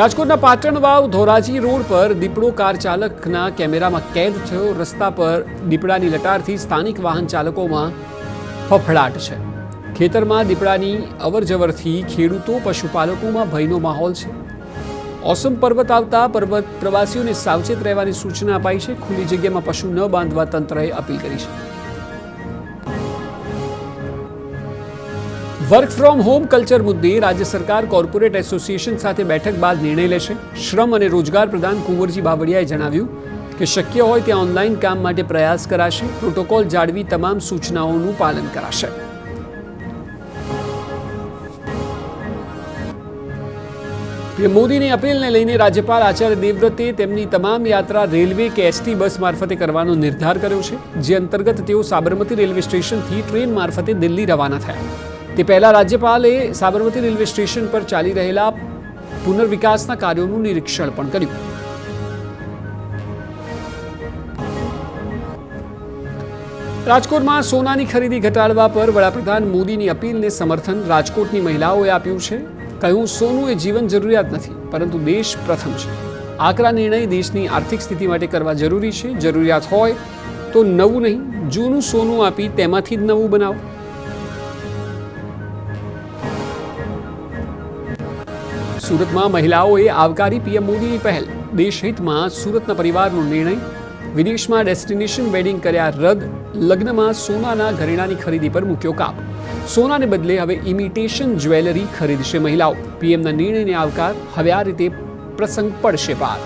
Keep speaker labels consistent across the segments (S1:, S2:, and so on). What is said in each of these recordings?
S1: રાજકોટના પાટણ વાવ ધોરાજી રોડ પર દીપડો કાર ચાલકના કેમેરામાં કેદ થયો. રસ્તા પર દીપડાની લટારથી સ્થાનિક વાહન ચાલકોમાં ફફડાટ છે. ખેતરમાં દીપડાની અવરજવરથી ખેડૂતો પશુપાલકોમાં ભયનો માહોલ છે. ઓસમ પર્વત આવતા પર્વત પ્રવાસીઓને સાવચેત રહેવાની સૂચના અપાઈ છે. ખુલ્લી જગ્યામાં પશુ ન બાંધવા તંત્રએ અપીલ કરી છે. વર્ક ફ્રોમ હોમ કલ્ચર મુદ્દે રાજ્ય સરકાર કોર્પોરેટ એસોસિએશન સાથે બેઠક બાદ નિર્ણય લેશે. શ્રમ અને રોજગાર પ્રધાન કુંવરજી બાવળિયાએ જણાવ્યું કે શક્ય હોય ત્યાં ઓનલાઈન કામ માટે પ્રયાસ કરાશે. પ્રોટોકોલ જાળવી તમામ સૂચનાઓનું પાલન કરાશે. પીએમ મોદીની અપીલને લઈને રાજ્યપાલ આચાર્ય દેવવ્રતે તેમની તમામ યાત્રા રેલવે કે એસટી બસ મારફતે કરવાનો નિર્ધાર કર્યો છે, જે અંતર્ગત તેઓ સાબરમતી રેલવે સ્ટેશનથી ટ્રેન મારફતે દિલ્હી રવાના થયા. તે પહેલા રાજ્યપાલે સાબરમતી રેલવે સ્ટેશન પર ચાલી રહેલા પુનર્વિકાસના કાર્યોનું નિરીક્ષણ પણ કર્યું. રાજકોટમાં સોનાની ખરીદી ઘટાડવા પર વડાપ્રધાન મોદીની અપીલને સમર્થન રાજકોટની મહિલાઓએ આપ્યું છે. કહ્યું, સોનું એ જીવન જરૂરિયાત નથી, પરંતુ દેશ પ્રથમ છે. આકરા નિર્ણય દેશની આર્થિક સ્થિતિ માટે કરવા જરૂરી છે. જરૂરિયાત હોય તો નવું નહીં, જૂનું સોનું આપી તેમાંથી જ નવું બનાવો. સુરતમાં મહિલાઓએ આવકારી પીએમ મોદીની પહેલ. દેશહિતમાં સુરતના પરિવારનો નિર્ણય. વિદેશમાં ડેસ્ટિનેશન વેડિંગ કર્યા રદ. લગ્નમાં સોનાના ઘરેણાની ખરીદી પર મૂક્યો કાપ. સોનાને બદલે હવે ઇમિટેશન જ્વેલરી ખરીદશે મહિલાઓ. પીએમના નિર્ણયને આવકાર. હવે આ રીતે પ્રસંગ પડશે પાર.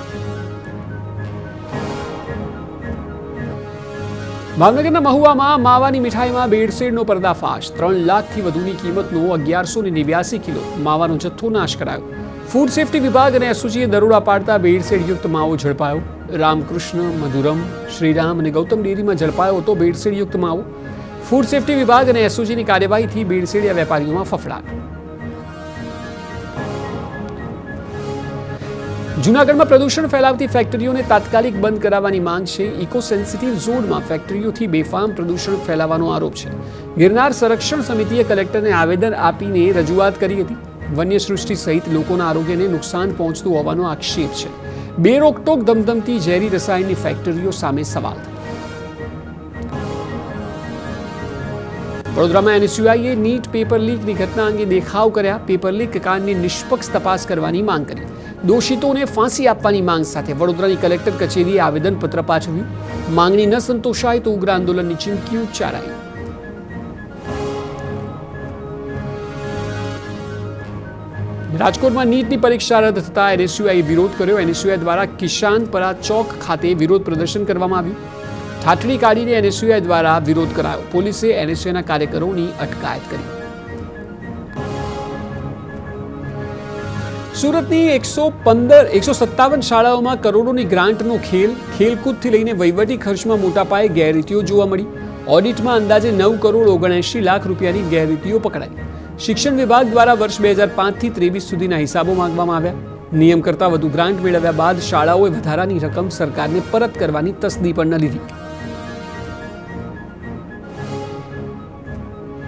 S1: ભાવનગરના મહુવામાં માવાની મીઠાઈમાં ભેળસેળનો પર્દાફાશ. 3 લાખથી વધુની કિંમતનો 1189 કિલો માવાનો જથ્થો નાશ કરાયો. ફૂડ સેફ્ટી વિભાગ અને એસઓજીએ દરોડા પાડતા ભેળસેળયુક્ત માવો ઝડપાયો. રામકૃષ્ણ, મધુરમ, શ્રીરામ અને ગૌતમ ડેરીમાં ઝડપાયો હતો ભેળસેળયુક્ત માવો. ફૂડ સેફ્ટી વિભાગ અને એસઓજીની કાર્યવાહીથી ભેળસેળિયા વેપારીઓમાં ફફડાટ. જૂનાગઢમાં પ્રદૂષણ ફેલાવતી ફેક્ટરીઓને તાત્કાલિક બંધ કરાવવાની માંગ છે. ઇકો સેન્સિટિવ ઝોનમાં ફેક્ટરીઓથી બેફામ પ્રદૂષણ ફેલાવવાનો આરોપ છે. ગિરનાર સંરક્ષણ સમિતિએ કલેક્ટરને આવેદન આપીને રજૂઆત કરી હતી. વન્ય સૃષ્ટિ સહિત લોકોના આરોગ્યને નુકસાન પહોંચતું હોવાનો આક્ષેપ છે. બેરોકટોક ધમધમતી ઝેરી રસાયણની ફેક્ટરીઓ સામે સવાલ. વડોદરામાં એનએસયુઆઈએ નીટ પેપર લીકની ઘટના અંગે દેખાવ કર્યા. પેપર લીક કાંડની નિષ્પક્ષ તપાસ કરવાની માંગ કરી. દોષિતોને ફાંસી આપવાની માંગ સાથે વડોદરાની કલેક્ટર કચેરીએ આવેદનપત્ર પાઠવ્યું. માંગણી ન સંતોષાય તો ઉગ્ર આંદોલનની ચીમકી ઉચ્ચારાઈ. રાજકોટમાં નીટની પરીક્ષા રદ થતા એનએસયુઆઈએ વિરોધ કર્યો. એનએસયુઆઈ દ્વારા કિશાનપરા ચોક ખાતે વિરોધ પ્રદર્શન કરવામાં આવ્યું. ઠાઠડી કાઢીને એનએસયુઆઈ દ્વારા વિરોધ કરાયો. પોલીસે એનએસયુઆઈના કાર્યકરોની અટકાયત કરી. સુરતની 157 શાળાઓમાં કરોડોની ગ્રાન્ટનો ખેલ. ખેલકૂદથી લઈને વહીવટી ખર્ચમાં મોટા પાયે ગેરરીતિઓ જોવા મળી. ઓડિટમાં અંદાજે 9 કરોડ 79 લાખ રૂપિયાની ગેરરીતિઓ પકડાઈ. શિક્ષણ વિભાગ દ્વારા વર્ષ 2005 થી 23 સુધીના હિસાબો માંગવામાં આવ્યા. નિયમ કરતાં વધુ ગ્રાન્ટ મેળવ્યા બાદ શાળાઓએ વધારાની રકમ સરકારને પરત કરવાની તસ્દી પણ ન લીધી.